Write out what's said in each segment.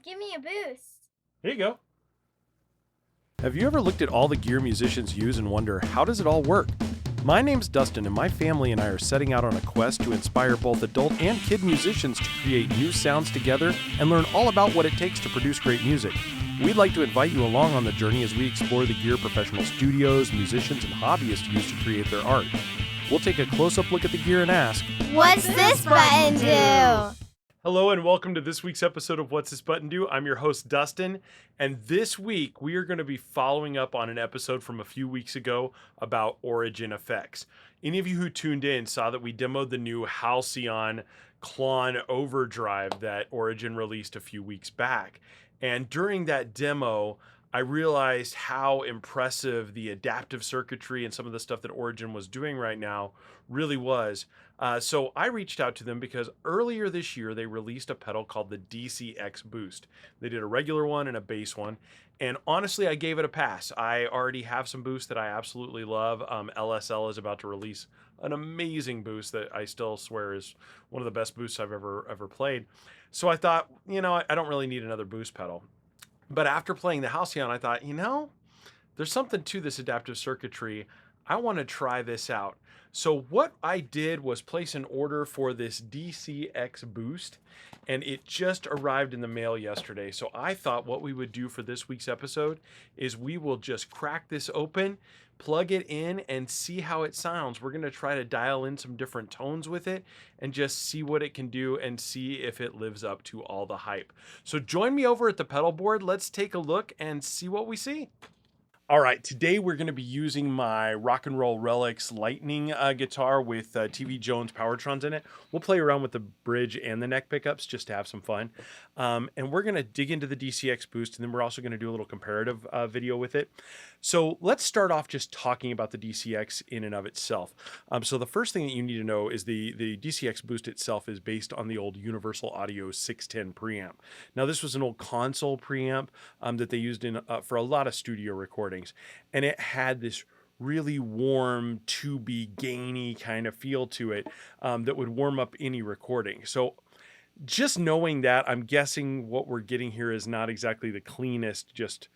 Give me a boost. Here you go. Have you ever looked at all the gear musicians use and wonder, how does it all work? My name's Dustin, and my family and I are setting out on a quest to inspire both adult and kid musicians to create new sounds together and learn all about what it takes to produce great music. We'd like to invite you along on the journey as we explore the gear professional studios, musicians, and hobbyists use to create their art. We'll take a close-up look at the gear and ask, What's this button do? Hello and welcome to this week's episode of What's This Button Do? I'm your host, Dustin, and this week we are going to be following up on an episode from a few weeks ago about Origin effects. Any of you who tuned in saw that we demoed the new Halcyon Klon Overdrive that Origin released a few weeks back. And during that demo, I realized how impressive the adaptive circuitry and some of the stuff that Origin was doing right now really was. So I reached out to them because earlier this year they released a pedal called the DCX Boost. They did a regular one and a bass one. And honestly, I gave it a pass. I already have some boosts that I absolutely love. LSL is about to release an amazing boost that I still swear is one of the best boosts I've ever played. So I thought, I don't really need another boost pedal. But after playing the Halcyon, I thought, there's something to this adaptive circuitry. I want to try this out. So what I did was place an order for this DCX Boost, and it just arrived in the mail yesterday. So I thought what we would do for this week's episode is we will just crack this open, plug it in, and see how it sounds. We're going to try to dial in some different tones with it and just see what it can do and see if it lives up to all the hype. So join me over at the pedal board. Let's take a look and see what we see. All right, today we're going to be using my Rock and Roll Relics Lightning guitar with TV Jones Powertrons in it. We'll play around with the bridge and the neck pickups just to have some fun. And we're going to dig into the DCX Boost, and then we're also going to do a little comparative video with it. So let's start off just talking about the DCX in and of itself. So the first thing that you need to know is the DCX Boost itself is based on the old Universal Audio 610 preamp. Now this was an old console preamp that they used in for a lot of studio recordings. And it had this really warm, tubey, gainy kind of feel to it that would warm up any recording. So just knowing that, I'm guessing what we're getting here is not exactly the cleanest, just,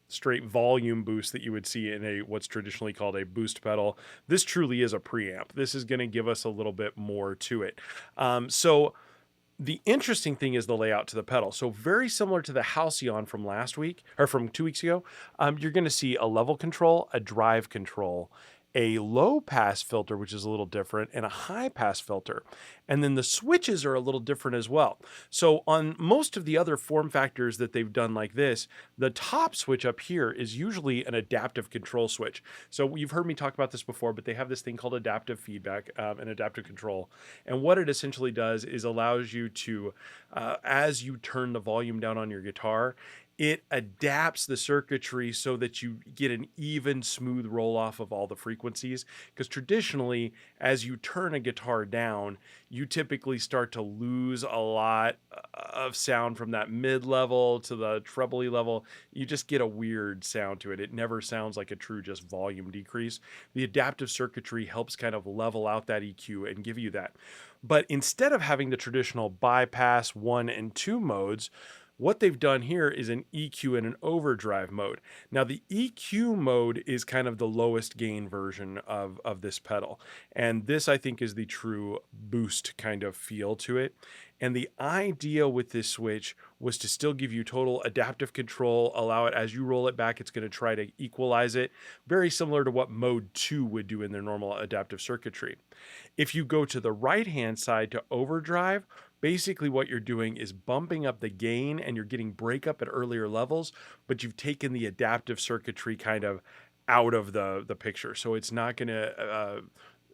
straight volume boost that you would see in what's traditionally called a boost pedal. This truly is a preamp. This is going to give us a little bit more to it. So the interesting thing is the layout to the pedal. So very similar to the Halcyon from last week, or from 2 weeks ago, you're going to see a level control, a drive control, a low pass filter, which is a little different, and a high pass filter. And then the switches are a little different as well. So on most of the other form factors that they've done like this, the top switch up here is usually an adaptive control switch. So you've heard me talk about this before, but they have this thing called adaptive feedback and adaptive control. And what it essentially does is allows you to, as you turn the volume down on your guitar, it adapts the circuitry so that you get an even, smooth roll off of all the frequencies. Because traditionally, as you turn a guitar down, you typically start to lose a lot of sound from that mid-level to the trebly level. You just get a weird sound to it. It never sounds like a true just volume decrease. The adaptive circuitry helps kind of level out that EQ and give you that. But instead of having the traditional bypass 1 and 2 modes, what they've done here is an EQ and an overdrive mode. Now the EQ mode is kind of the lowest gain version of this pedal. And this I think is the true boost kind of feel to it. And the idea with this switch was to still give you total adaptive control, allow it as you roll it back, it's going to try to equalize it, very similar to what mode 2 would do in their normal adaptive circuitry. If you go to the right-hand side to overdrive, basically what you're doing is bumping up the gain and you're getting breakup at earlier levels, but you've taken the adaptive circuitry kind of out of the picture. So it's not going to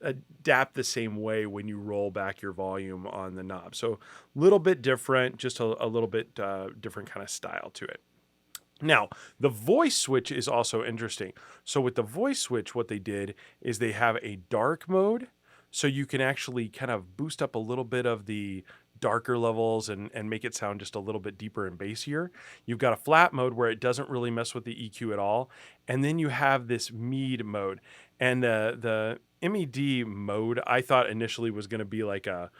adapt the same way when you roll back your volume on the knob. So a little bit different, just a little bit different kind of style to it. Now, the voice switch is also interesting. So with the voice switch, what they did is they have a dark mode. So you can actually kind of boost up a little bit of the darker levels and make it sound just a little bit deeper and bassier. You've got a flat mode where it doesn't really mess with the EQ at all. And then you have this MED mode. And the MED mode, I thought initially was going to be like a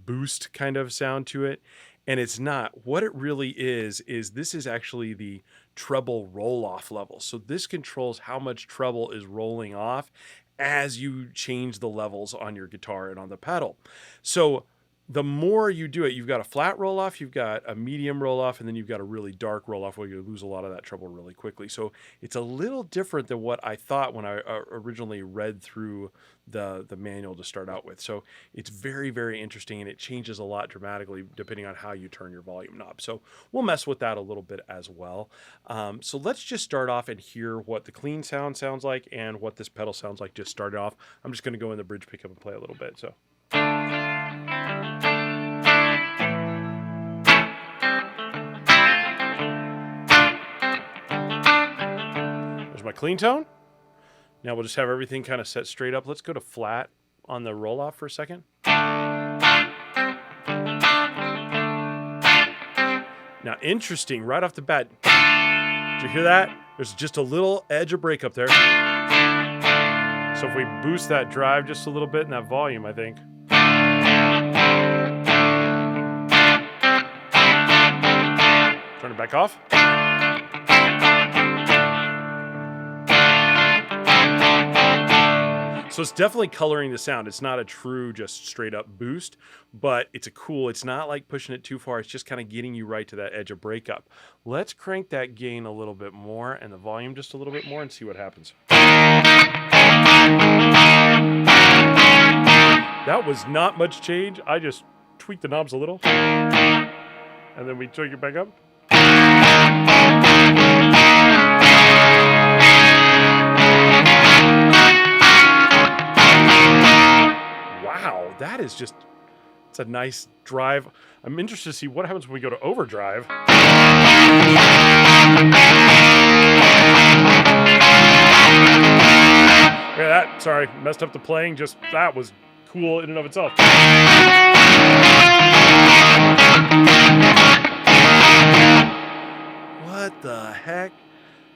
boost kind of sound to it. And it's not. What it really is this is actually the treble roll-off level. So this controls how much treble is rolling off as you change the levels on your guitar and on the pedal. So the more you do it, you've got a flat roll off, you've got a medium roll off, and then you've got a really dark roll off where you lose a lot of that treble really quickly. So it's a little different than what I thought when I originally read through the manual to start out with. So it's very, very interesting, and it changes a lot dramatically depending on how you turn your volume knob. So we'll mess with that a little bit as well. So let's just start off and hear what the clean sound sounds like and what this pedal sounds like just started off. I'm just going to go in the bridge pickup and play a little bit. So. My clean tone. Now we'll just have everything kind of set straight up. Let's go to flat on the roll off for a second. Now, interesting, right off the bat. Did you hear that? There's just a little edge of break up there. So if we boost that drive just a little bit in that volume, I think. Turn it back off. So it's definitely coloring the sound. It's not a true just straight up boost, but it's not like pushing it too far. It's just kind of getting you right to that edge of breakup. Let's crank that gain a little bit more and the volume just a little bit more and see what happens. That was not much change. I just tweaked the knobs a little and then we tweak it back up. Wow, that is just, it's a nice drive. I'm interested to see what happens when we go to overdrive. Look at that. Sorry, messed up the playing. Just, that was cool in and of itself. What the heck?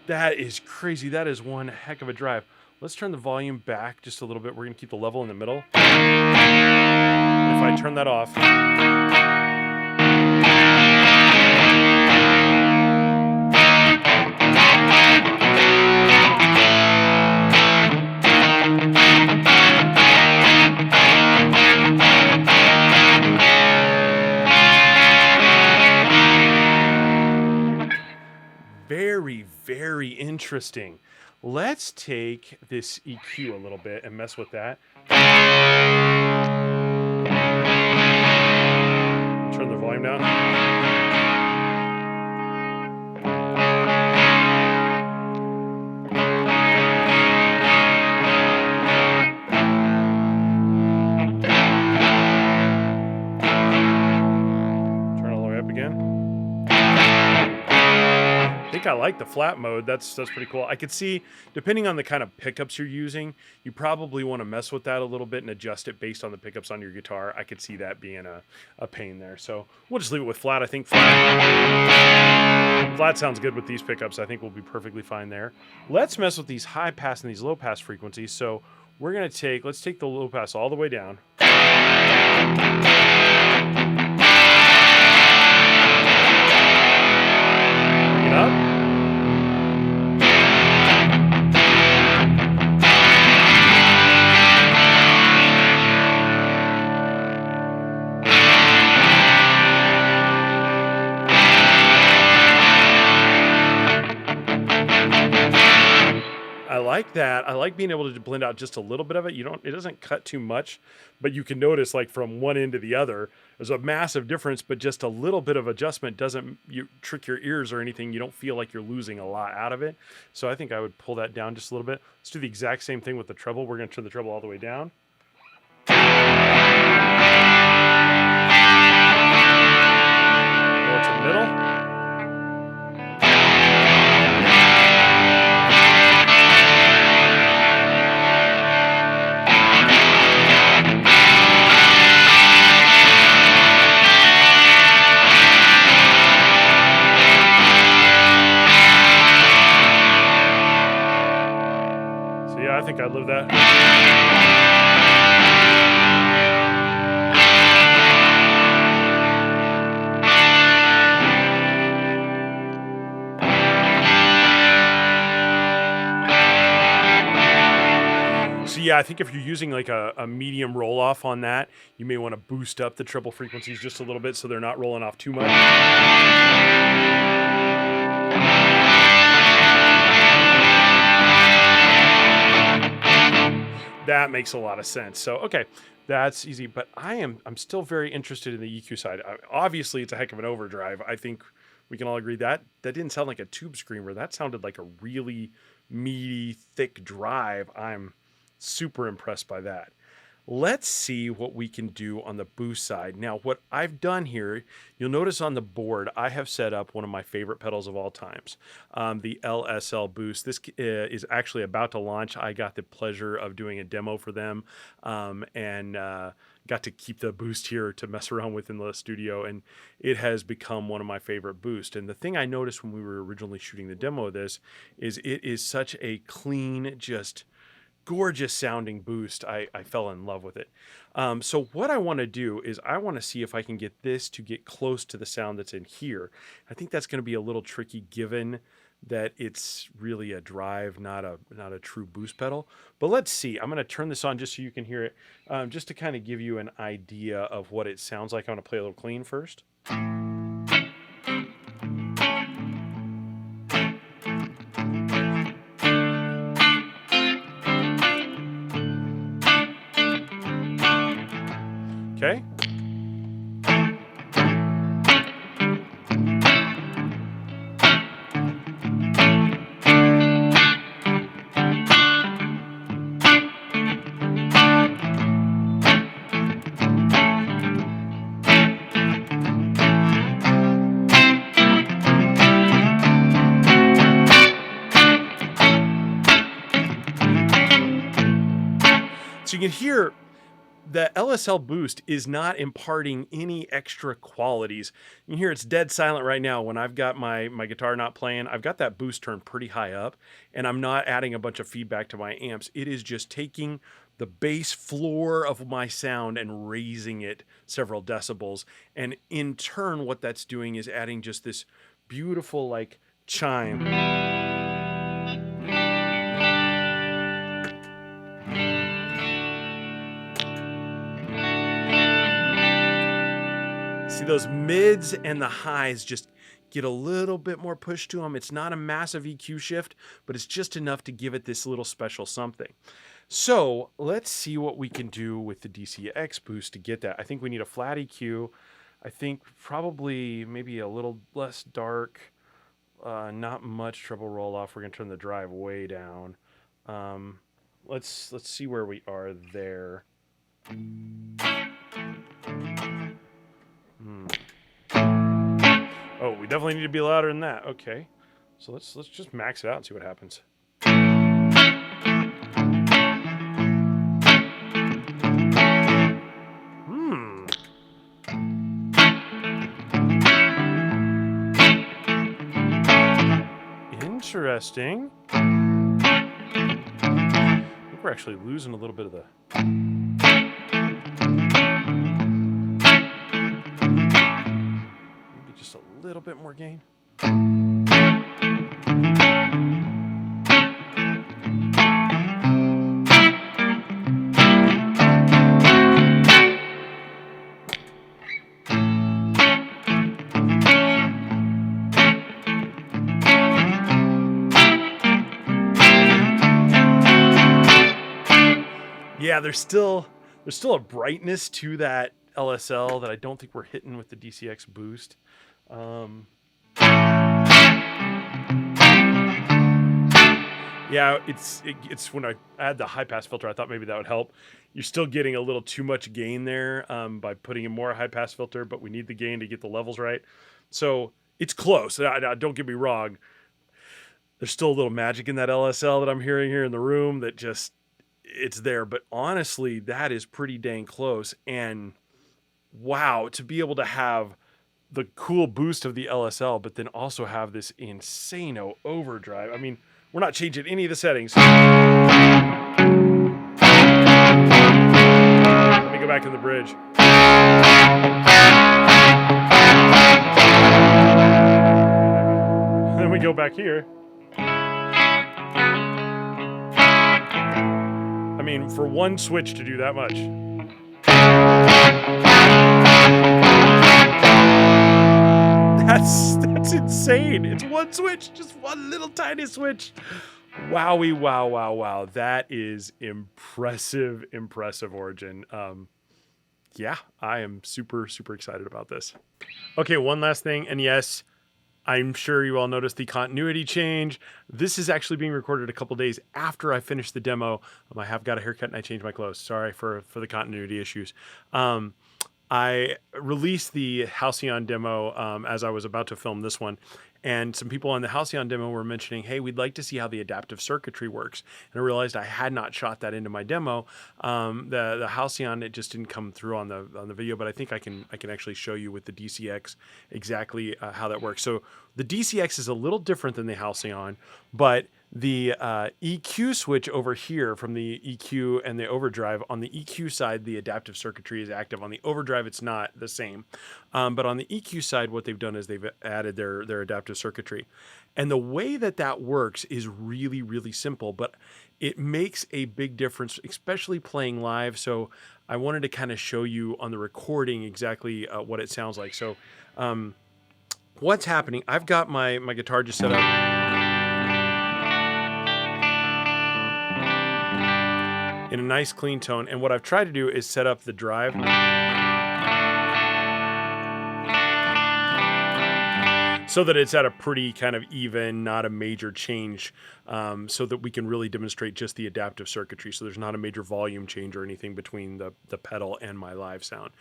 That is crazy. That is one heck of a drive. Let's turn the volume back just a little bit. We're going to keep the level in the middle. If I turn that off. Very, very interesting. Let's take this EQ a little bit and mess with that. Turn the volume down. Turn all the way up again. I think I like the flat mode. That's pretty cool. I could see, depending on the kind of pickups you're using, you probably want to mess with that a little bit and adjust it based on the pickups on your guitar. I could see that being a pain there. So we'll just leave it with flat. I think flat sounds good with these pickups. I think we'll be perfectly fine there. Let's mess with these high pass and these low pass frequencies. So we're going to let's take the low pass all the way down. Bring it up. I like that. I like being able to blend out just a little bit of it. It doesn't cut too much, but you can notice like from one end to the other, there's a massive difference, but just a little bit of adjustment doesn't trick your ears or anything. You don't feel like you're losing a lot out of it. So I think I would pull that down just a little bit. Let's do the exact same thing with the treble. We're going to turn the treble all the way down. Go to the middle. I think I'd live that. yeah, I think if you're using like a medium roll off on that, you may want to boost up the treble frequencies just a little bit so they're not rolling off too much. That makes a lot of sense. So, okay, that's easy. But I'm still very interested in the EQ side. Obviously, it's a heck of an overdrive. I think we can all agree that didn't sound like a tube screamer. That sounded like a really meaty, thick drive. I'm super impressed by that. Let's see what we can do on the boost side. Now, what I've done here, you'll notice on the board, I have set up one of my favorite pedals of all times, the LSL Boost. This is actually about to launch. I got the pleasure of doing a demo for them and got to keep the boost here to mess around with in the studio, and it has become one of my favorite boosts. And the thing I noticed when we were originally shooting the demo of this is it is such a clean, just gorgeous sounding boost. I fell in love with it. So what I want to do is I want to see if I can get this to get close to the sound that's in here. I think that's going to be a little tricky given that it's really a drive, not a true boost pedal. But let's see. I'm going to turn this on just so you can hear it, just to kind of give you an idea of what it sounds like. I'm going to play a little clean first. Okay. So you can hear the LSL Boost is not imparting any extra qualities. You can hear it's dead silent right now. When I've got my guitar not playing, I've got that boost turned pretty high up, and I'm not adding a bunch of feedback to my amps. It is just taking the bass floor of my sound and raising it several decibels. And in turn, what that's doing is adding just this beautiful like chime. See, those mids and the highs just get a little bit more push to them. It's not a massive EQ shift, but it's just enough to give it this little special something. So let's see what we can do with the DCX Boost to get that. I think we need a flat EQ. I think probably maybe a little less dark, not much treble roll off. We're gonna turn the drive way down. Let's see where we are there. Oh, we definitely need to be louder than that. Okay, so let's just max it out and see what happens. Interesting. I think we're actually losing a little bit of the. Just a little bit more gain. Yeah, there's still a brightness to that LSL that I don't think we're hitting with the DCX Boost. Yeah, it's when I add the high pass filter, I thought maybe that would help. You're still getting a little too much gain there by putting in more high pass filter, but we need the gain to get the levels right. So it's close. Don't get me wrong. There's still a little magic in that LSL that I'm hearing here in the room that just, it's there. But honestly, that is pretty dang close. And wow, to be able to have the cool boost of the LSL, but then also have this insano overdrive. I mean, we're not changing any of the settings. Let me go back to the bridge. Then we go back here. I I mean, for one switch to do that much. That's insane. It's one switch, just one little tiny switch. Wowie, wow, wow, wow. That is impressive, Origin. Yeah, I am super, super excited about this. Okay, one last thing. And yes, I'm sure you all noticed the continuity change. This is actually being recorded a couple days after I finished the demo. I have got a haircut and I changed my clothes. Sorry for the continuity issues. I released the Halcyon demo as I was about to film this one. And some people on the Halcyon demo were mentioning, hey, we'd like to see how the adaptive circuitry works. And I realized I had not shot that into my demo. The Halcyon, it just didn't come through on the video, but I think I can actually show you with the DCX exactly how that works. So the DCX is a little different than the Halcyon, but the EQ switch over here from the EQ and the overdrive, on the EQ side, the adaptive circuitry is active. On the overdrive, it's not the same. But on the EQ side, what they've done is they've added their adaptive circuitry. And the way that works is really, really simple, but it makes a big difference, especially playing live. So I wanted to kind of show you on the recording exactly what it sounds like. So what's happening, I've got my guitar just set up in a nice clean tone. And what I've tried to do is set up the drive so that it's at a pretty kind of even, not a major change, so that we can really demonstrate just the adaptive circuitry. So there's not a major volume change or anything between the pedal and my live sound.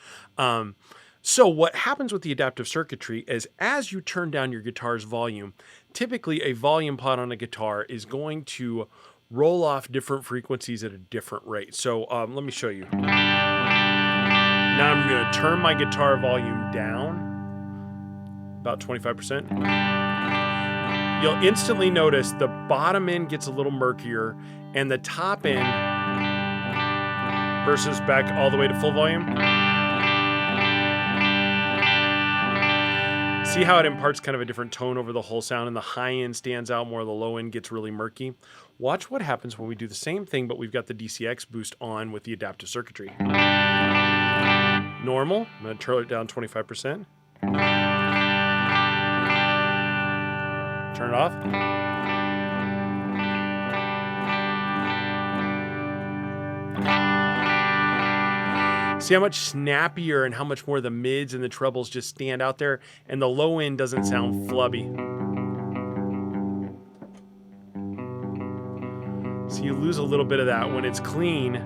So what happens with the adaptive circuitry is as you turn down your guitar's volume, typically a volume pot on a guitar is going to roll off different frequencies at a different rate. So let me show you. Now I'm going to turn my guitar volume down about 25%. You'll instantly notice the bottom end gets a little murkier and the top end versus back all the way to full volume. See how it imparts kind of a different tone over the whole sound, and the high end stands out more, the low end gets really murky. Watch what happens when we do the same thing, but we've got the DCX Boost on with the adaptive circuitry. Normal, I'm going to turn it down 25%. Turn it off. See how much snappier and how much more the mids and the trebles just stand out there, and the low end doesn't sound flubby. So you lose a little bit of that when it's clean.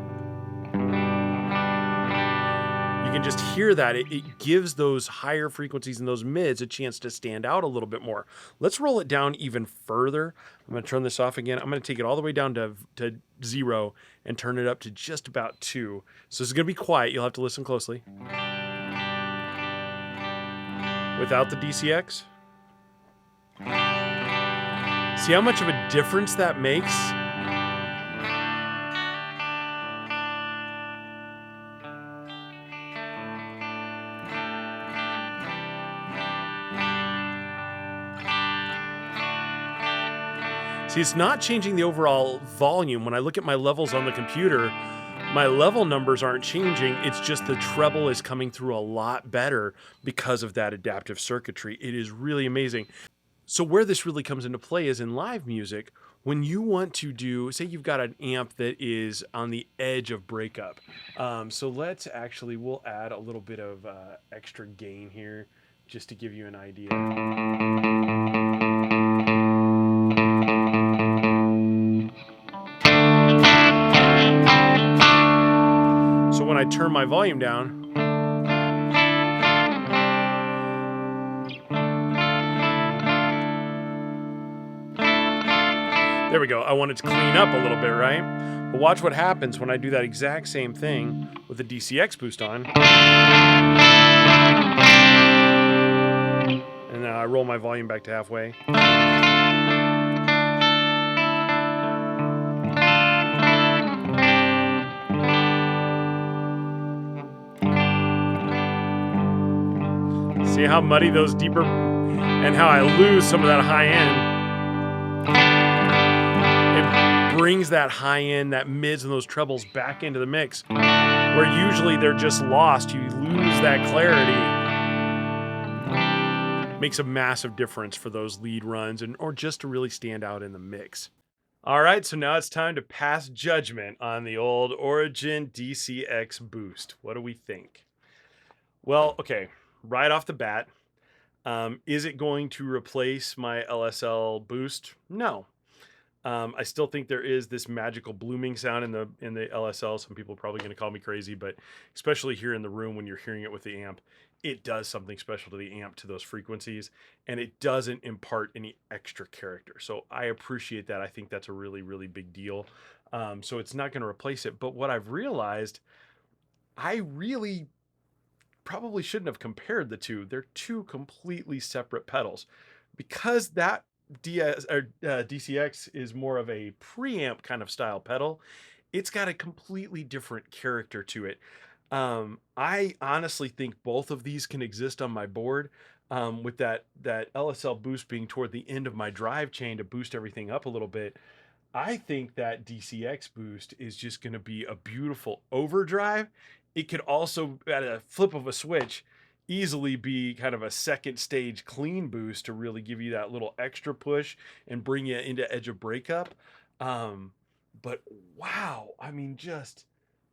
You can just hear that. It gives those higher frequencies and those mids a chance to stand out a little bit more. Let's roll it down even further. I'm going to turn this off again. I'm going to take it all the way down to 0 and turn it up to just about 2. So this is going to be quiet. You'll have to listen closely. Without the DCX. See how much of a difference that makes? See, it's not changing the overall volume. When I look at my levels on the computer, my level numbers aren't changing. It's just the treble is coming through a lot better because of that adaptive circuitry. It is really amazing. So where this really comes into play is in live music. When you want to do, say you've got an amp that is on the edge of breakup. So we'll add a little bit of extra gain here just to give you an idea. So when I turn my volume down, there we go. I want it to clean up a little bit, right? But watch what happens when I do that exact same thing with the DCX Boost on. And then I roll my volume back to halfway. See how muddy those deeper, and how I lose some of that high end. It brings that high end, that mids and those trebles back into the mix, where usually they're just lost. You lose that clarity. Makes a massive difference for those lead runs or just to really stand out in the mix. All right, so now it's time to pass judgment on the old Origin DCX Boost. What do we think? Well, okay, right off the bat, is it going to replace my LSL Boost? No. I still think there is this magical blooming sound in the LSL. Some people are probably going to call me crazy, but especially here in the room when you're hearing it with the amp, it does something special to the amp, to those frequencies, and it doesn't impart any extra character. So I appreciate that. I think that's a really, really big deal. So it's not going to replace it. But what I've realized, I really probably shouldn't have compared the two. They're two completely separate pedals. Because that DCX is more of a preamp kind of style pedal, it's got a completely different character to it. I honestly think both of these can exist on my board, with that LSL Boost being toward the end of my drive chain to boost everything up a little bit. I think that DCX Boost is just going to be a beautiful overdrive. It could also, at a flip of a switch, easily be kind of a second stage clean boost to really give you that little extra push and bring you into edge of breakup. But wow, I mean, just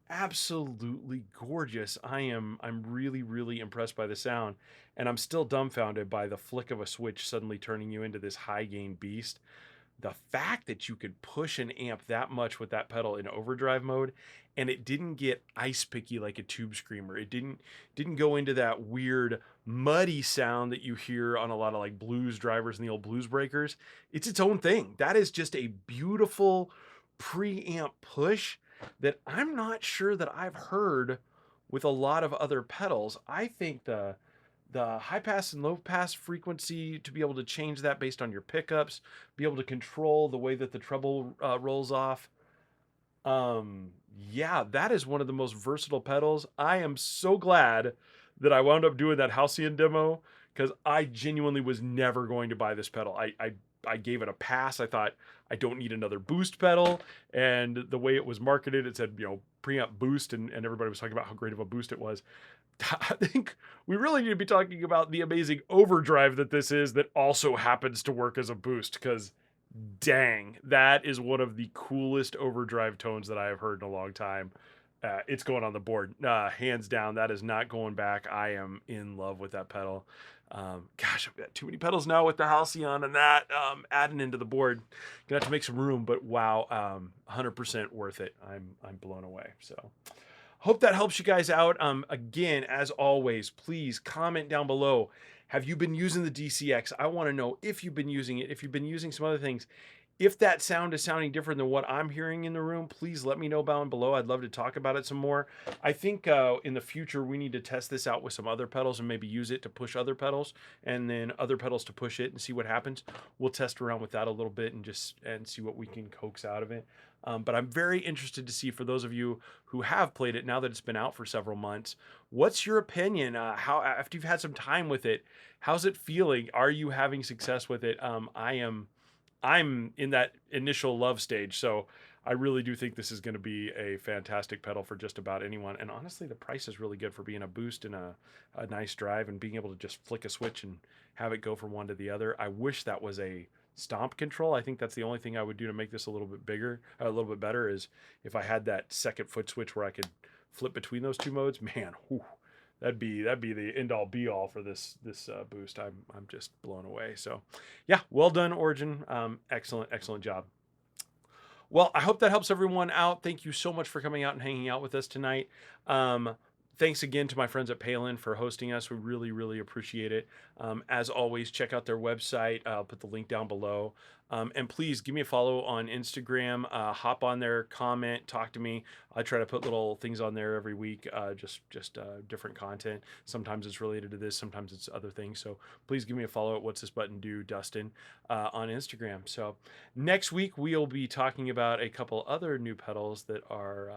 absolutely gorgeous. I'm really, really impressed by the sound, and I'm still dumbfounded by the flick of a switch suddenly turning you into this high gain beast. The fact that you could push an amp that much with that pedal in overdrive mode and it didn't get ice picky like a tube screamer. It didn't go into that weird muddy sound that you hear on a lot of like blues drivers and the old blues breakers. It's its own thing. That is just a beautiful preamp push that I'm not sure that I've heard with a lot of other pedals. I think the high pass and low pass frequency, to be able to change that based on your pickups, be able to control the way that the treble rolls off. Yeah, that is one of the most versatile pedals. I am so glad that I wound up doing that Halcyon demo, because I genuinely was never going to buy this pedal. I gave it a pass. I thought I don't need another boost pedal. And the way it was marketed, it said, preamp boost, and everybody was talking about how great of a boost it was. I think we really need to be talking about the amazing overdrive that this is, that also happens to work as a boost, because dang, that is one of the coolest overdrive tones that I have heard in a long time. It's going on the board. Hands down, that is not going back. I am in love with that pedal. Gosh, I've got too many pedals now with the Halcyon and that adding into the board. Gonna have to make some room, but wow, 100% worth it. I'm blown away. So hope that helps you guys out. Again, as always, please comment down below. Have you been using the DCX? I want to know if you've been using it. If you've been using some other things, if that sound is sounding different than what I'm hearing in the room, please let me know down below. I'd love to talk about it some more. I think in the future, we need to test this out with some other pedals and maybe use it to push other pedals, and then other pedals to push it and see what happens. We'll test around with that a little bit and see what we can coax out of it. But I'm very interested to see, for those of you who have played it now that it's been out for several months, what's your opinion? How, after you've had some time with it, how's it feeling? Are you having success with it? I'm in that initial love stage, so I really do think this is going to be a fantastic pedal for just about anyone. And honestly, the price is really good for being a boost and a nice drive, and being able to just flick a switch and have it go from one to the other. I wish that was a stomp control. I think that's the only thing I would do to make this a little bit bigger, a little bit better, is if I had that second foot switch where I could flip between those two modes. Man, whew, that'd be the end all be all for this boost. I'm just blown away. So yeah, well done, Origin. Excellent job. Well, I hope that helps everyone out. Thank you so much for coming out and hanging out with us tonight. Thanks again to my friends at Palen for hosting us. We really, really appreciate it. As always, check out their website. I'll put the link down below. And please give me a follow on Instagram. Hop on there, comment, talk to me. I try to put little things on there every week, just different content. Sometimes it's related to this, sometimes it's other things. So please give me a follow at What's This Button Do, Dustin, on Instagram. So next week, we'll be talking about a couple other new pedals that are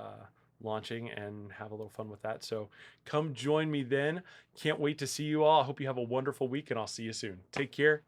launching, and have a little fun with that. So come join me then. Can't wait to see you all. I hope you have a wonderful week, and I'll see you soon. Take care.